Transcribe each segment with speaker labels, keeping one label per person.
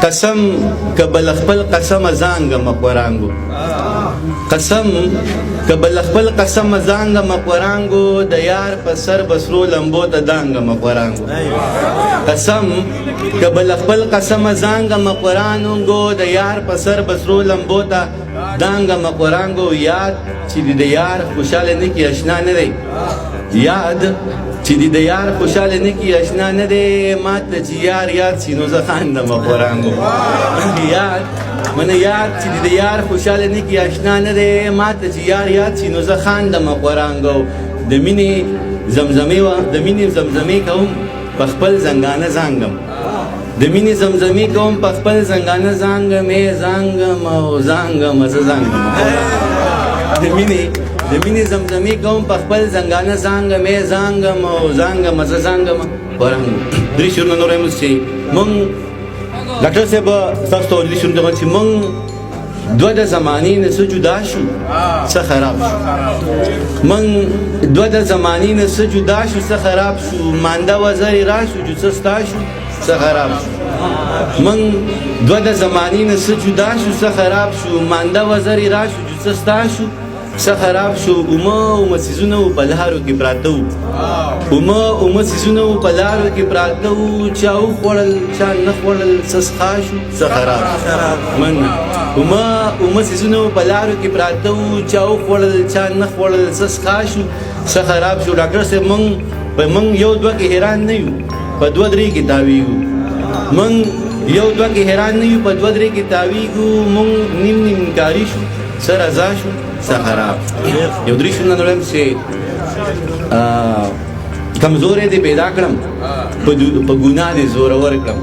Speaker 1: قسم کبل خپل قسم زانګ مقورانګو قسم کبل خپل قسم زانګ مقورانګو د یار په سر بسرو لمبو ته دانګ مقورانګو قسم کبل خپل قسم زانګ مقورانګو د یار په سر بسرو لمبو ته دانګ مقورانګو یاد چې د یار خوشاله نه کی آشنا نه دی یاد چې د یار خوشاله نه کی آشنا نه دی ماته چې یار یاد سینو زه خاندم مقورانګو یاد من یاد چې د یار خوشاله نه کی آشنا نه دی ماته چې یار یاد سینو زه خاندم مقورانګو د مینې زمزمې کوم په خپل زنګانه زانګم د مینې زمزمې کوم په خپل زنګانه زانګم او زانګم زه زانګم د مینې زمزمې کوم په خپل زنګانه زانګم او زانګم زه زانګم قورانګو درې شعرونه نور هم چې مونږ ډاکټر صاحب ستاسو ته درې شعرونه چې مونږ دوه د زمانې نه څه جدا شو څه خراب شو مونږ دوه د زمانې نه څه جدا شو څه خراب شو مانده وزرې را شو جو څه ستا شو څه خراب شو مونږ دوه د زمانې نه څه جدا شو څه خراب شو مانده وزرې را شو جو څه ستا شو څه خراب شو اومه څیزونه و په لارو کې پراته وو اومه څیزونه و په لارو کې پراته وو چا وخوړل چا نه خوړل څه څښا شو څه خراب من اومه څیزونه و په لارو کې پراته وو چا وخوړل چا نه خوړل څه څښا شو څه خراب شو ډاکټر صاحب موږ یو دوه کې حیران نه یو په دوه درې کې تاویږو موږ یو دوه کې حیران نه یو په دوه درې کې تاویږو موږ نیم کاری شو څه رضا شو څه خراب یو درې شعرونه نور هم چې کمزورې دې پیدا کړم په ګناه دې زورور کړم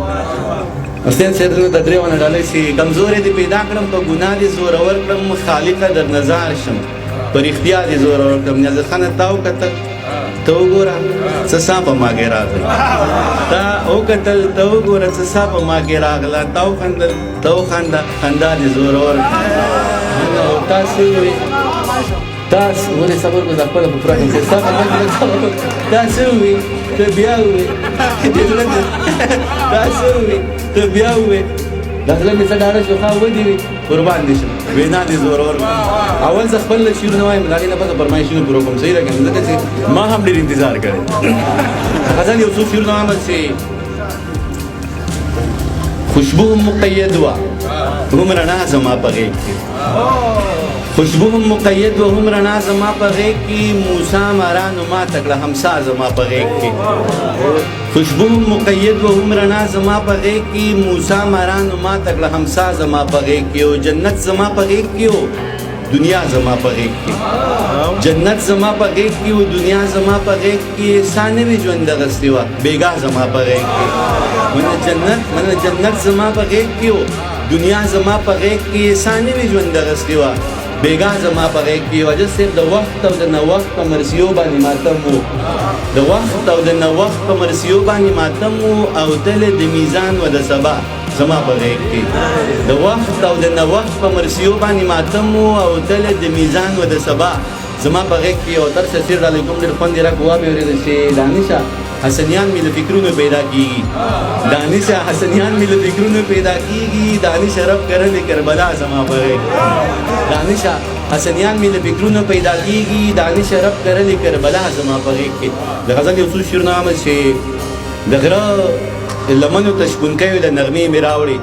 Speaker 1: حسین صاحب ته درې ونه ډالۍ چې کمزورې دې پیدا کړم په ګناه دې زورور کړم خالقه در نظر شم پر اختیار دې زورور کړم نیازر خانه تاو کتل ته وګوره څه سا په ما کې راغله تا وکتل ته وګوره څه سا په ما کې راغله تا وخندل ته وخنده خندا دې زورور تاسو ولې صبر کو خپل په فرق کې تاسو وي ته بیا وي تاسو وي ته بیا وي دغه مې څنګه شو خو ودی قربان دي وینا دي زورور اول ځ خپل شعرونه وایم لاګې نه پته فرمایشونه پوره کوم صحیح راګم ځکه چې ما هم ډېر انتظار کړی غزل یو څو شعرونه وایم چې خوشبو مقید وا هم رڼا زما په غېږ کې خوشبو هم مقید و هم رڼا زما په غېږ کې موسی مارانو ما تکړه همسا زما په غېږ کې خوشبو هم مقید و هم رڼا زما په غېږ کې موسی مارانو ما تکړه همسا زما په غېږ کې او جنت زما په غېږ کې او دنیا زما په غېږ کې جنت زما په غېږ کې او دنیا زما په غېږ کې سانوي ژوند غستې وه بېګاه زما په غېږ کې منه جنت زما په غېږ کې او دنیا زما په غېږ کې سانوي ژوند غستې وه بېګاه زما په غېږ کې وجه صرف د وخت او د نوښت په مرثیو باندې ماتم و د وخت او د نوښت په مرثیو باندې ماتم و او تل د میزان و د سبا زما په غېږ کې د وخت او د نوښت په مرثیو باندې ماتم و او تل د میزان و د سبا زما په غېږ کې او تر څه سیر علیکم ډېر خوند یې راکړو مې اورېدل چې دانشه حسنیان مې له فکرونو پیدا کیږي دانشه حسنیان مې له فکرونو پیدا کیږي دانش رب کرلې کربلا زما په غېږ دانشه حسنیان مې له فکرونو پیدا کیږي دانش رب کرلې کربلا زما په غېږ کې د غزل یو څو شعرونه هم چې د غره لمنو ته شپونکیو له نغمې مې راوړې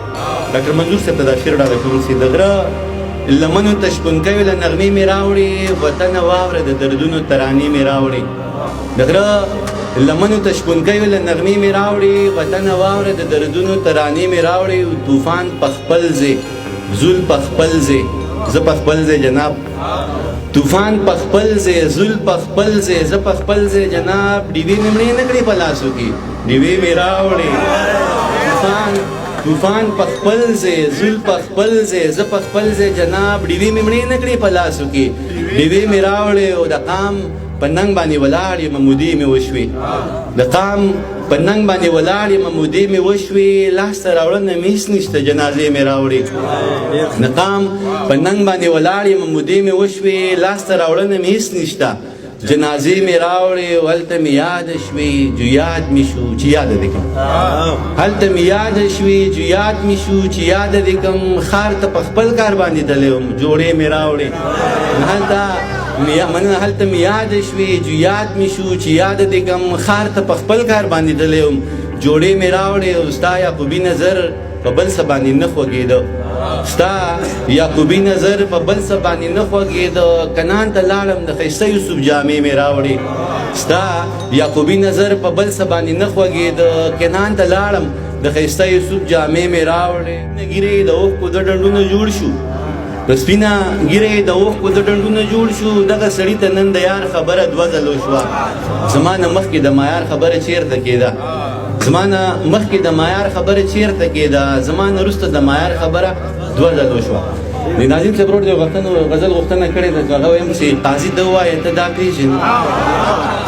Speaker 1: ډاکټر منظور صاحب ته دا شعر ډاله کوم چې د غره لمنو ته شپونکیو له نغمې مې راوړې وطنه واوره د دردونو ترانې مې راوړې د غره لمنو ته شپونکیو له نغمې مې راوړې وطنه واوره د دردونو ترانې مې راوړې طوفان په خپل ځای زول په خپل ځای زه په خپل ځای جناب طوفان په خپل ځای زول په خپل ځای زه په خپل ځای جناب ډیوې مې مړې نه کړې په لاسو کې ډیوې مې راوړې طوفان په خپل ځای زول په خپل ځای زه په خپل ځای جناب ډیوې مې مړې نه کړې په لاسو کې ډیوې مې راوړې او د قام په ننګ باندې ولاړ یم مودې مې وشوې د قام په ننګ باندې ولاړ یم مودې مې وشوې لاسته راوړنه مې هېڅ نشته جنازې مې راوړې د قام په ننګ باندې ولاړ یم مودې مې وشوې لاسته راوړنه مې هېڅ نشته جنازې مې راوړې هلته مې یاد شوې جو یاد مې شو چې یاد دې کړم هلته مې یاد شوې جو یاد مې شو چې یاد دې کړم ښار ته په خپل کار باندې تللی وم جوړې مې راوړې هلته مې یاد شوې جو یاد مې شو چې یاد دې کړم ښار ته په خپل کار باندې تللی وم جوړې مې راوړې او ستا یعقوبي نظر په بل څه باندې نه خوږېده ستا یعقوبي نظر په بل څه باندې نه خوږېده کنان ته لاړم د ښایسته یوسف جامې مې راوړې ستا یعقوبي نظر په بل څه باندې نه خوږېده کنان ته لاړم د ښایسته یوسف جامې مې راوړې ګیرې د اوښکو د ډنډونه جوړ شو د سپینه ګیرې د اوښکو د ډنډونه جوړ شو دغه سړي ته نن د یار خبره دوه ځلو شوه زما نه مخکې د معیار خبره چېرته کېده زما نه مخکې د معیار خبره چېرته کېده زما نه وروسته د معیار خبره دوه ځلو شوه د ناظم صاحب ورور د یو غزل غوښتنه کړې ده هغه وایم چې قاضي ته ووایه ته دا پېژنې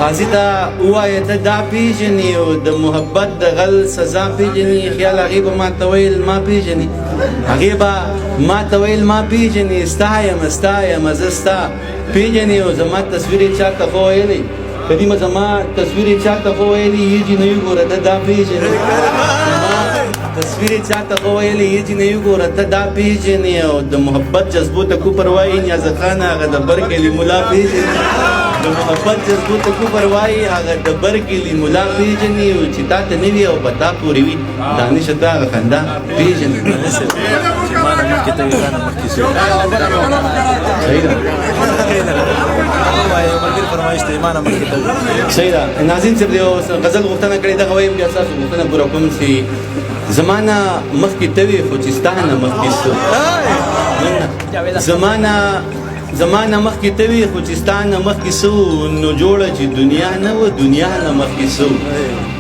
Speaker 1: قاضي ته ووایه ته دا پېژنې او د محبت د غل سزا پېژنې خیال هغې به ما ته ویل ما پېژنې هغې به ما ته ویل ما پېژنې ستا یم زه ستا پېژنې او زما تصویر یې چا ته خو ویلی قدیمه زما تصویر یې چا ته خو ویلي یجي نه وګوره ته دا پېژنې تصویر یې چا ته خو ویلي یجي نه وګوره ته دا پېژنې او د محبت جذبو ته کوپر وایي نیازه خان هغه د برکلي ملا پېژنې د محبت جذبو ته کوپر وایي هغه د برکلي ملا پېژنې او چې تا ته نه وي او په تا پورې وي دانشه ته هغه خندا پېژنې صحیح ده ناظم صاحب د یو غزل غوښتنه کړې دغه وایم بیا ستاسو غوښتنه پوره کوم چې زما نه مخکې ته وې خو چې ستا نه مخکې څه زما نه مخکې ته وې خو چې ستا نه مخکې څه نو جوړه چې دنیا نه وه دنیا نه مخکې څه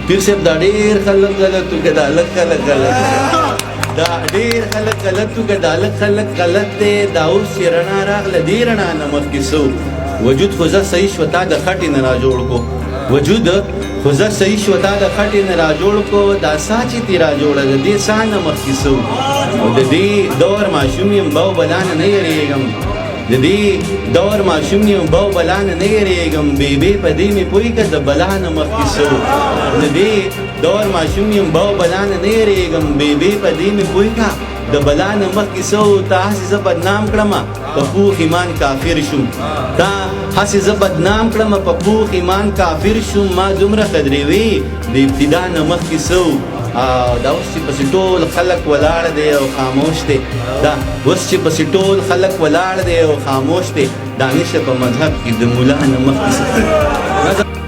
Speaker 1: پیر صاحب دا ډېر خلک غلط وو که دا لږ خلک غلط دا ډېر خلک غلط وو که دا لږ خلک غلط دی دا اوس چې رڼا راغله دې رڼا نه مخکې څه وجود خو زه صحیح شوه تا د خټې نه را جوړ کو وجود خو زه صحیح شوه تا د خټې نه را جوړ کو دا سا چې تې را جوړه د دې سا نه مخکې څه او د دې دور ماشوم یم بو بلا نه یېرېږم د دې دور ماشوم یم بو بلا نه یېرېږم بېبې په دې مې پوه که د بلا نه مخکې څه د دې دور ماشوم یم بو بلا نه یېرېږم بېبې په دې مې پوه که د بلا نه مخکې څه تا هسې زه بدنام کړمه په پوخ ایمان کافر شوم تا هسې زه بدنام کړمه په پوخ ایمان کافر شوم ما دومره قدرې وې د ابتدا نه مخکې څه دا اوس چې پسې ټول خلک ولاړ دی او خاموش دی دا اوس چې پسې ټول خلک ولاړ دی او خاموش دی دا نشه په مذهب کې د ملا نه مخکې څه